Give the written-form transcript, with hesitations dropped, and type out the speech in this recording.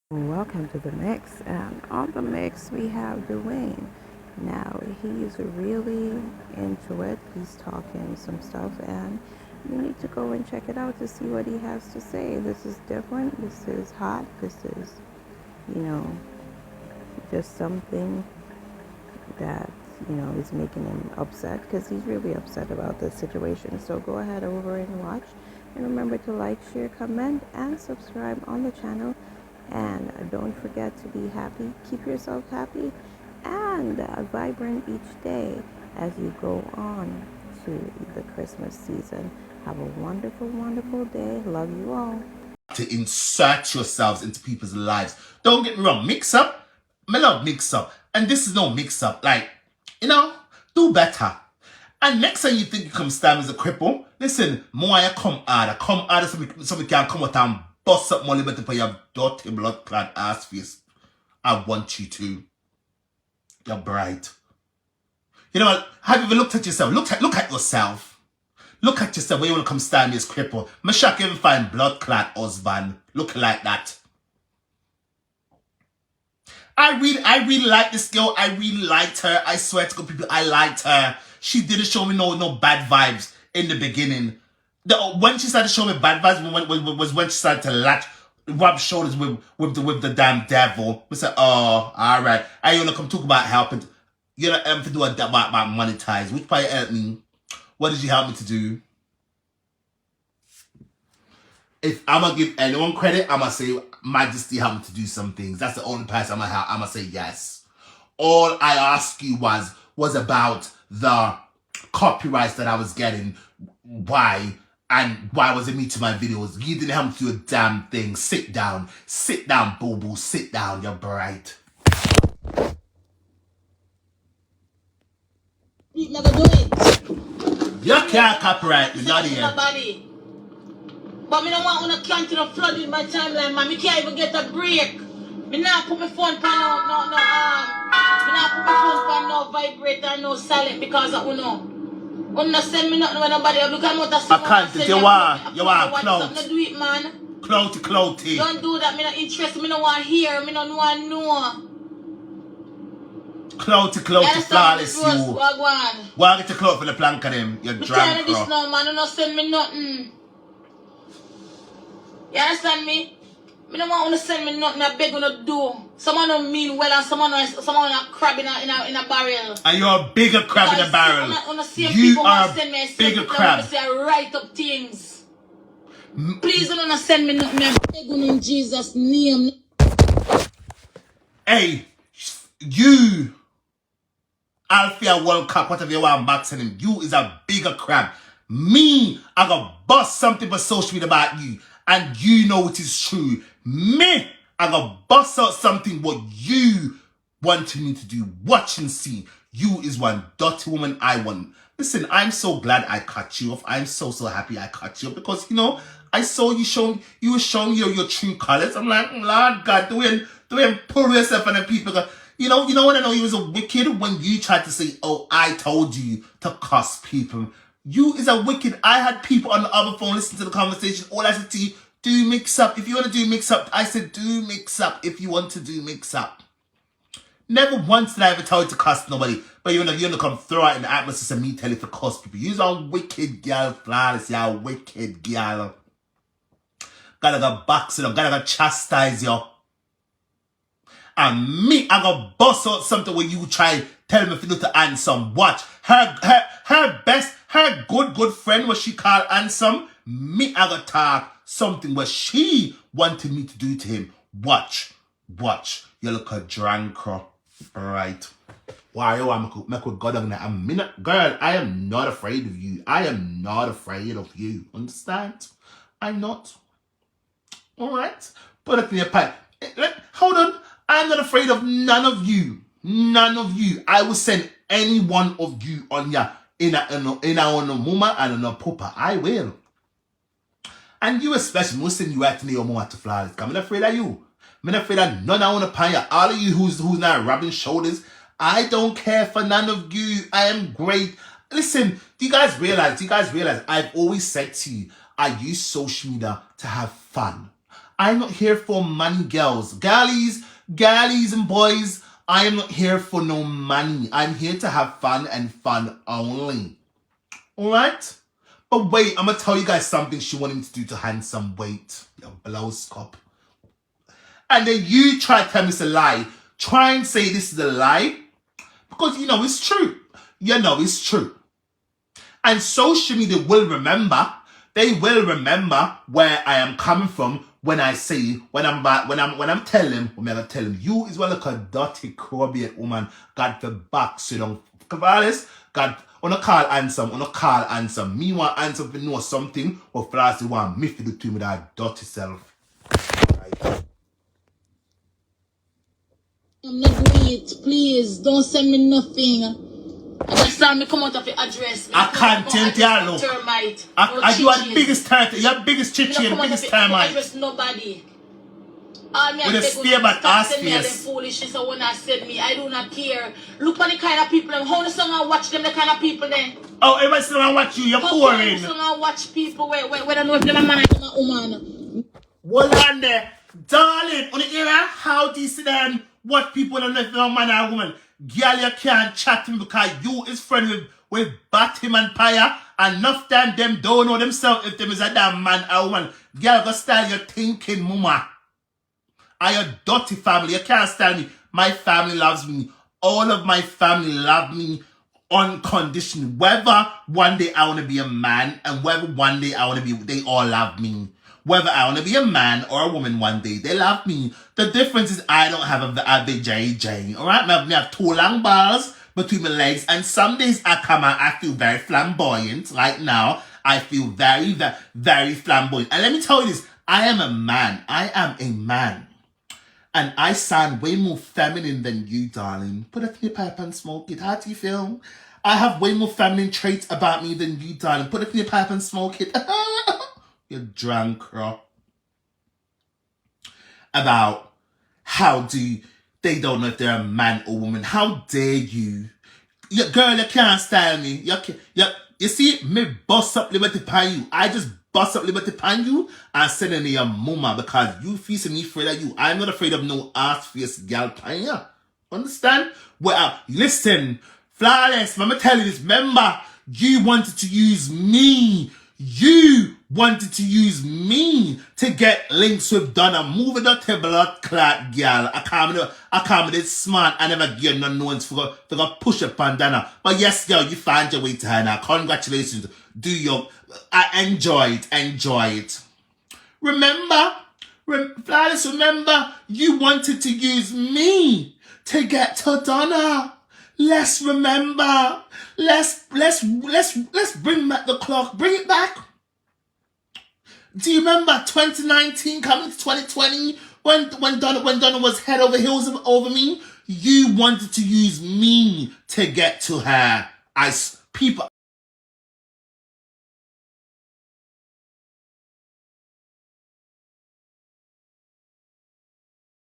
Welcome to the mix, and on the mix we have Dwayne. Now he's really into it. He's talking some stuff, and you need to go and check it out to see what he has to say. This is different. This is hot. This is, you know, just something that is making him upset because he's really upset about the situation. So go ahead over and watch, and remember to like, share, comment, and subscribe on the channel. And don't forget to be happy. Keep yourself happy and vibrant each day as you go on to the Christmas season. Have a wonderful, wonderful day. Love you all. To insert yourselves into people's lives. Don't get me wrong, mix up. I love mix up. And this is no mix up. Like, do better. And next time you think you come stand as a cripple, listen, more you come harder so we can come out and bust up money better for your dirty blood clad ass face. I want you to. You're bright. You know what? Have you ever looked at yourself? Look at yourself. Look at yourself when you want to come stand me as cripple. Me shock you even find blood clot husband looking like that. I really like this girl. I really liked her. I swear to God, people, I liked her. She didn't show me no bad vibes in the beginning. When she started showing me bad vibes was when she started to rub shoulders with the damn devil. We said, oh, all right. I want to come talk about helping. You know, to do about monetize. Which part help me? What did you help me to do? If I'm going to give anyone credit, I'm going to say Majesty helped me to do some things. That's the only person I'm going to say yes. All I asked you was about the copyrights that I was getting. Why? And why was it me to my videos? You didn't help me to do a damn thing. Sit down, boo-boo. Sit down, you're bright. You never do it. You can't copyright me, not here. But me don't want to continue flooding my timeline, man. Me can't even get a break. Me not put my phone on me not put my phone on no vibrator, no silent because of uno. Uno send me nothing when nobody look at what I can't. You want clout. Do it, man. Clouty. Don't do that. Me not interested. Me don't want to hear. Me don't want to know. Clouty, flawless you. Wagwan. Why get the clout for the plank of them? You're drunk. I'm this now, man. You don't send me nothing. You understand me? Me don't want to send me nothing. I beg you to do. Someone don't mean well and someone a crab in a barrel. And you're a bigger crab in a barrel. You are a bigger crab. I write up things. Please don't send me nothing. I beg you in Jesus' name. Hey, you, Alfia World Cup, whatever you want boxing him, you is a bigger crab. Me, I got bust something for social media about you. And you know it is true. Me, I got bust out something what you wanted me to do. Watch and see. You is one dirty woman I want. Listen, I'm so glad I cut you off. I'm so happy I cut you off because, I saw you were showing your true colors. I'm like, Lord God, doing pull yourself on the people. You know when I know you was a wicked when you tried to say, oh, I told you to cuss people. You is a wicked. I had people on the other phone listen to the conversation. All I said to you, do mix up. If you want to do mix up, I said do mix up if you want to do mix up. Never once did I ever tell you to cuss nobody. But you're gonna come throw out in the atmosphere and me tell you to cuss people. You're a wicked girl, flawless. You're a wicked girl. Gotta go box it up. Gotta go chastise you. And me, I go bust out something where you try tell me if you do to Ansem. Watch. Her good friend, what she called Ansem, me, I go talk something what she wanted me to do to him. Watch. You look a drunk, right? Why you want make with God on that? Girl, I am not afraid of you. I am not afraid of you. Understand? I'm not. Alright? Put it in your pipe. Hold on. I'm not afraid of none of you. None of you. I will send any one of you on ya in a mama and in a papa. I will. And you especially, Muslim, you acting your mama to flowers. I'm not afraid of you. I'm not afraid of none of you. All of you who's not rubbing shoulders, I don't care for none of you. I am great. Listen, do you guys realize, I've always said to you, I use social media to have fun. I'm not here for money, girls. Gallies and boys, I am not here for no money. I'm here to have fun and fun only. Alright? But wait, I'm going to tell you guys something she wanted me to do to handsome weight. Your blouse cup. And then you try to tell me it's a lie. Try and say this is a lie. Because you know it's true. You know it's true. And social media will remember. They will remember where I am coming from when I say, when I'm telling them, you is well like a dirty, crabby woman, got the back, sit down. Cavales, God, on a call answer. Me want answer if you know something, or Flash want me to do to me that dirty self. Right. I'm not doing it. Please, don't send me nothing. I just saw me come out of the address. I can't tell you, look. Termite. You are the biggest termite. You are the biggest chichi and the biggest termite. Address nobody. With a spear but ass face. Foolishness or when I said me, I do not care. Look at the kind of people. How the song I watch them, the kind of people then. Oh, everybody still want to watch you. You're pouring. How the song I watch people where I don't know if they're a man or a woman. Hold on there. Darling, on the era, how do you sit there and watch people don't know if they're a man or a woman? Girl, you can't chat to him because you is friend with Batim and Paya, and enough time them don't know themselves if them is a damn man or woman. Girl, go style your thinking, mama. I your dirty family. You can't stand me. My family loves me. All of my family love me unconditionally. Whether one day I want to be a man and whether one day I want to be, they all love me. Whether I want to be a man or a woman one day, they love me. The difference is I don't have a big JJ. Alright? I have 2 long balls between my legs, and some days I come out, I feel very flamboyant. Like now, I feel very, very, very flamboyant. And let me tell you this, I am a man. I am a man. And I sound way more feminine than you, darling. Put it in your pipe and smoke it. How do you feel? I have way more feminine traits about me than you, darling. Put it in your pipe and smoke it. You drunk girl. About how they don't know if they're a man or woman. How dare you? Girl, you can't style me. You see, me bust up liberty pan you. I just bust up liberty pan you and send in your mama because you feel me afraid of you. I'm not afraid of no ass face gal pan ya. Understand? Well, listen, Flawless, Mama tell you this. Remember, you wanted to use me. You wanted to use me to get links with Donna. Move it up to blood clot girl. I can't be smart. I never give no ones for push up on Donna. But yes, girl, you find your way to her now. Congratulations. I enjoy it. Remember, Flawless, remember, you wanted to use me to get to Donna. Let's remember. Let's bring back the clock. Bring it back. Do you remember 2019 coming to 2020 when Donna was head over heels over me? You wanted to use me to get to her. People,